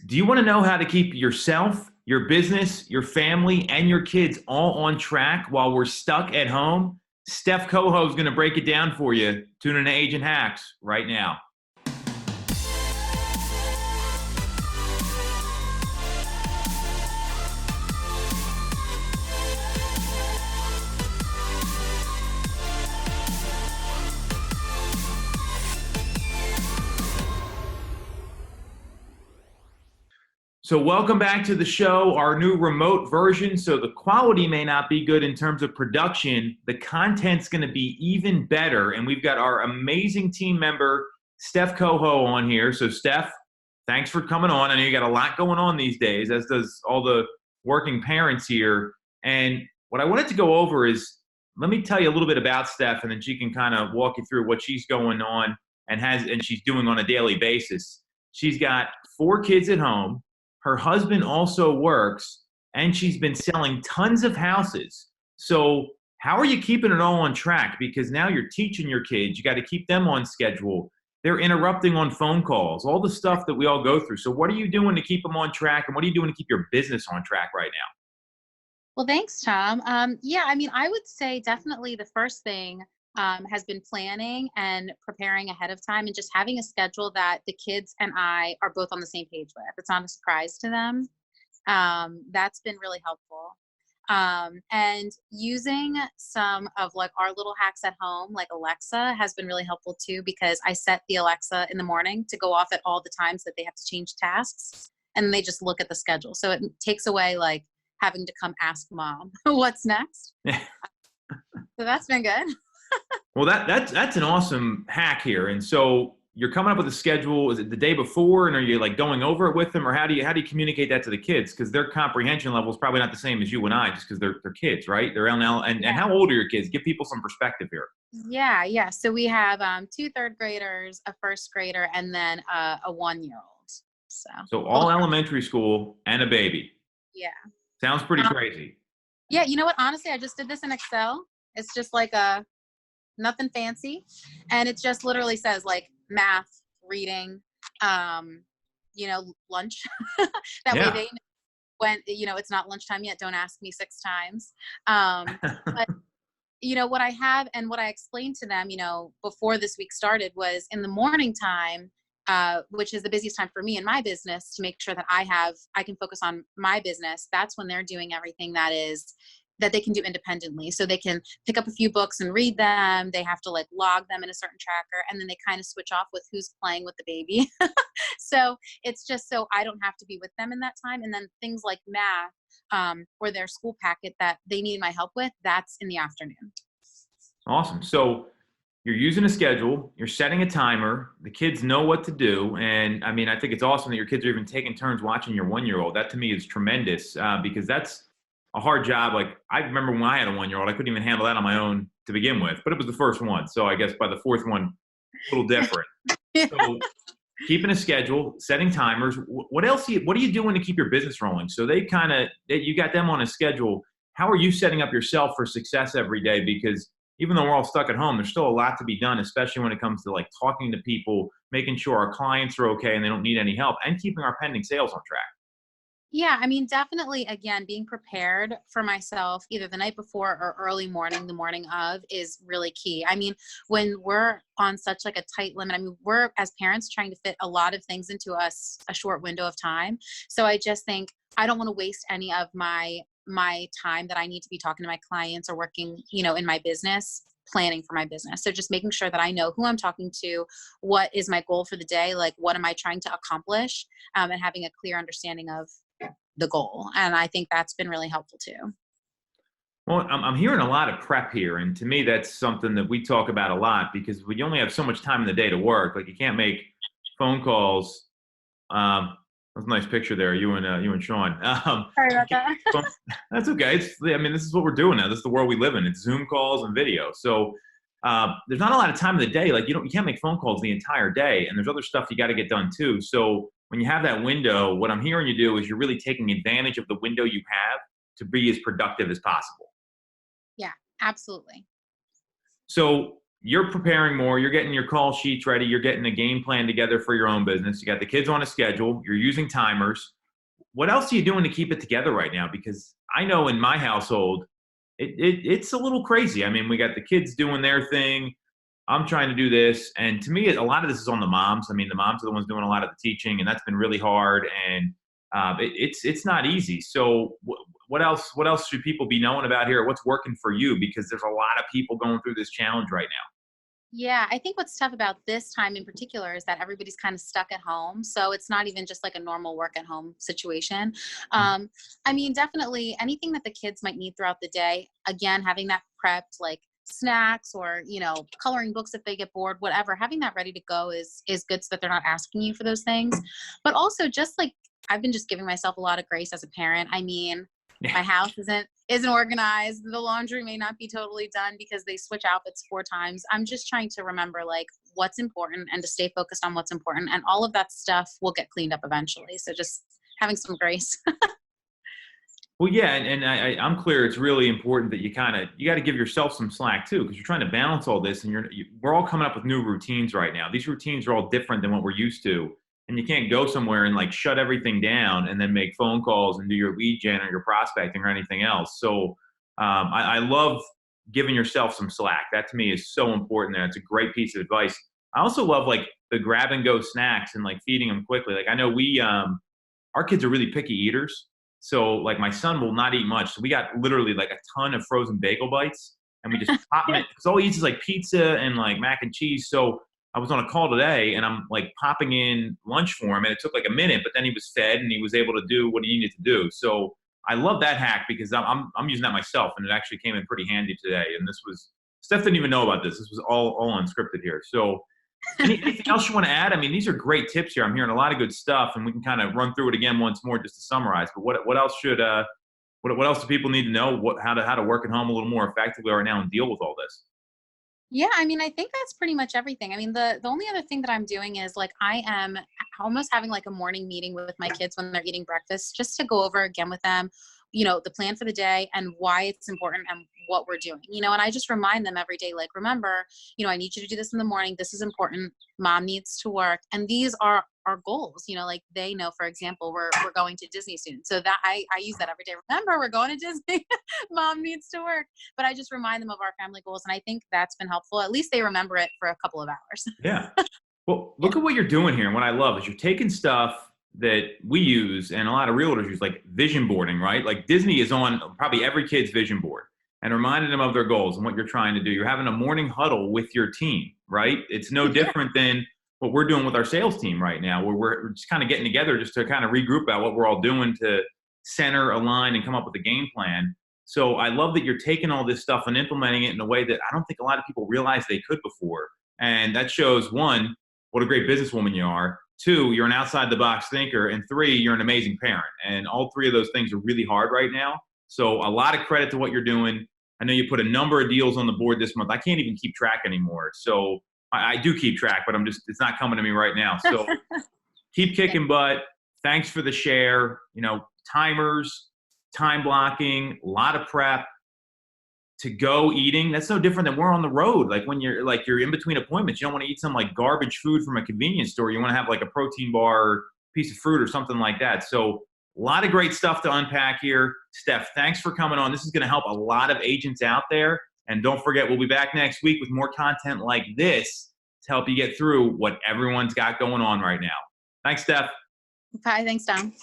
Do you want to know how to keep yourself, your business, your family, and your kids all on track while we're stuck at home? Steph Coho is going to break it down for you. Tune in to Agent Hacks right now. So welcome back to the show, our new remote version. So the quality may not be good in terms of production. The content's going to be even better. And we've got our amazing team member, Steph Coho, on here. So Steph, thanks for coming on. I know you got a lot going on these days, as does all the working parents here. And what I wanted to go over is, let me tell you a little bit about Steph, and then she can kind of walk you through what she's going on and she's doing on a daily basis. She's got 4 kids at home. Her husband also works, and she's been selling tons of houses. So how are you keeping it all on track? Because now you're teaching your kids. You got to keep them on schedule. They're interrupting on phone calls, all the stuff that we all go through. So what are you doing to keep them on track, and what are you doing to keep your business on track right now? Well, thanks, Tom. Yeah, I mean, I would say definitely the first thing has been planning and preparing ahead of time and just having a schedule that the kids and I are both on the same page with. It's not a surprise to them. That's been really helpful. And using some of like our little hacks at home, like Alexa, has been really helpful too, because I set the Alexa in the morning to go off at all the times that they have to change tasks, and they just look at the schedule. So it takes away like having to come ask mom what's next. So that's been good. Well, that's an awesome hack here. And so you're coming up with a schedule. Is it the day before, and are you like going over it with them, or how do you communicate that to the kids? Because their comprehension level is probably not the same as you and I, just because they're kids, right? They're LNL. And how old are your kids? Give people some perspective here. Yeah. So we have 2 third graders, a first grader, and then a 1-year-old. So Well, all elementary school and a baby. yeah. Sounds pretty Um, crazy. yeah, you know what? Honestly, I just did this in Excel. It's just like a nothing fancy, and it just literally says like math, reading, um, lunch. That way Yeah. they know when it's not lunchtime yet. Don't ask me 6 times. But what I have and what I explained to them, before this week started, was in the morning time, which is the busiest time for me in my business, to make sure that I can focus on my business. That's when they're doing everything that they can do independently. So they can pick up a few books and read them. They have to like log them in a certain tracker, and then they kind of switch off with who's playing with the baby. So it's just so I don't have to be with them in that time. And then things like math, or their school packet that they need my help with, that's in the afternoon. Awesome. So you're using a schedule, you're setting a timer, the kids know what to do. And I mean, I think it's awesome that your kids are even taking turns watching your 1-year-old. That to me is tremendous, because that's a hard job. Like I remember when I had a 1-year-old, I couldn't even handle that on my own to begin with, but it was the first one. So I guess by the 4th one, a little different. So keeping a schedule, setting timers. What else? What are you doing to keep your business rolling? So you got them on a schedule. How are you setting up yourself for success every day? Because even though we're all stuck at home, there's still a lot to be done, especially when it comes to like talking to people, making sure our clients are okay and they don't need any help, and keeping our pending sales on track. Yeah, I mean, definitely, again, being prepared for myself either the night before or early morning, the morning of, is really key. I mean, when we're on such like a tight limit, I mean, we're as parents trying to fit a lot of things into a short window of time. So I just think I don't want to waste any of my time that I need to be talking to my clients or working, in my business, planning for my business. So just making sure that I know who I'm talking to, what is my goal for the day, like what am I trying to accomplish, and having a clear understanding of the goal. And I think that's been really helpful too. Well, I'm hearing a lot of prep here, and to me, that's something that we talk about a lot because we only have so much time in the day to work. Like you can't make phone calls. That's a nice picture there, you and Sean. Sorry about that. That's okay. I mean, this is what we're doing now. This is the world we live in. It's Zoom calls and video. So there's not a lot of time in the day. Like you can't make phone calls the entire day, and there's other stuff you got to get done too. So when you have that window, what I'm hearing you do is you're really taking advantage of the window you have to be as productive as possible. Yeah, absolutely. So you're preparing more, you're getting your call sheets ready, you're getting a game plan together for your own business. You got the kids on a schedule, you're using timers. What else are you doing to keep it together right now? Because I know in my household, it's a little crazy. I mean, we got the kids doing their thing. I'm trying to do this. And to me, a lot of this is on the moms. I mean, the moms are the ones doing a lot of the teaching, and that's been really hard. And it's not easy. So what else? What else should people be knowing about here? What's working for you? Because there's a lot of people going through this challenge right now. Yeah, I think what's tough about this time in particular is that everybody's kind of stuck at home. So it's not even just like a normal work at home situation. I mean, definitely anything that the kids might need throughout the day, again, having that prepped, like snacks or, coloring books if they get bored, whatever, having that ready to go is good so that they're not asking you for those things. But also just like I've been just giving myself a lot of grace as a parent. I mean, my house isn't organized. The laundry may not be totally done because they switch outfits 4 times. I'm just trying to remember like what's important and to stay focused on what's important, and all of that stuff will get cleaned up eventually. So just having some grace. Well, yeah, and I'm clear. It's really important that you got to give yourself some slack too, because you're trying to balance all this, and we're all coming up with new routines right now. These routines are all different than what we're used to, and you can't go somewhere and like shut everything down and then make phone calls and do your lead gen or your prospecting or anything else. So I love giving yourself some slack. That to me is so important. There, it's a great piece of advice. I also love like the grab and go snacks and like feeding them quickly. Like I know our kids are really picky eaters. So like my son will not eat much. So we got literally like a ton of frozen bagel bites, and we just pop them in because all he eats is like pizza and like mac and cheese. So I was on a call today and I'm like popping in lunch for him, and it took like a minute, but then he was fed and he was able to do what he needed to do. So I love that hack because I'm using that myself, and it actually came in pretty handy today. And Steph didn't even know about this. This was all unscripted here. So anything else you want to add? I mean, these are great tips here. I'm hearing a lot of good stuff, and we can kind of run through it again once more just to summarize. But what else what else do people need to know? How to work at home a little more effectively right now and deal with all this? Yeah, I mean, I think that's pretty much everything. I mean, the only other thing that I'm doing is like I am almost having like a morning meeting with my kids when they're eating breakfast, just to go over again with them, the plan for the day and why it's important and what we're doing. And I just remind them every day, like, remember, I need you to do this in the morning. This is important. Mom needs to work. And these are our goals, like they know, for example, we're going to Disney soon. So that I use that every day. Remember, we're going to Disney. Mom needs to work. But I just remind them of our family goals. And I think that's been helpful. At least they remember it for a couple of hours. Yeah. Well, look at what you're doing here. And what I love is you're taking stuff that we use and a lot of realtors use, like vision boarding, right? Like Disney is on probably every kid's vision board, and reminding them of their goals and what you're trying to do. You're having a morning huddle with your team, right? It's no different than what we're doing with our sales team right now, where we're just kind of getting together just to kind of regroup about what we're all doing to center, align, and come up with a game plan. So I love that you're taking all this stuff and implementing it in a way that I don't think a lot of people realized they could before. And that shows, one, what a great businesswoman you are. 2, you're an outside the box thinker. And 3, you're an amazing parent. And all 3 of those things are really hard right now. So a lot of credit to what you're doing. I know you put a number of deals on the board this month. I can't even keep track anymore. So I do keep track, but it's not coming to me right now. So keep kicking butt. Thanks for the share. Timers, time blocking, a lot of prep. To go eating, that's no different than we're on the road. Like when you're in between appointments, you don't want to eat some like garbage food from a convenience store. You want to have like a protein bar, piece of fruit or something like that. So a lot of great stuff to unpack here. Steph, thanks for coming on. This is going to help a lot of agents out there. And don't forget, we'll be back next week with more content like this to help you get through what everyone's got going on right now. Thanks, Steph. Bye. Thanks, Tom.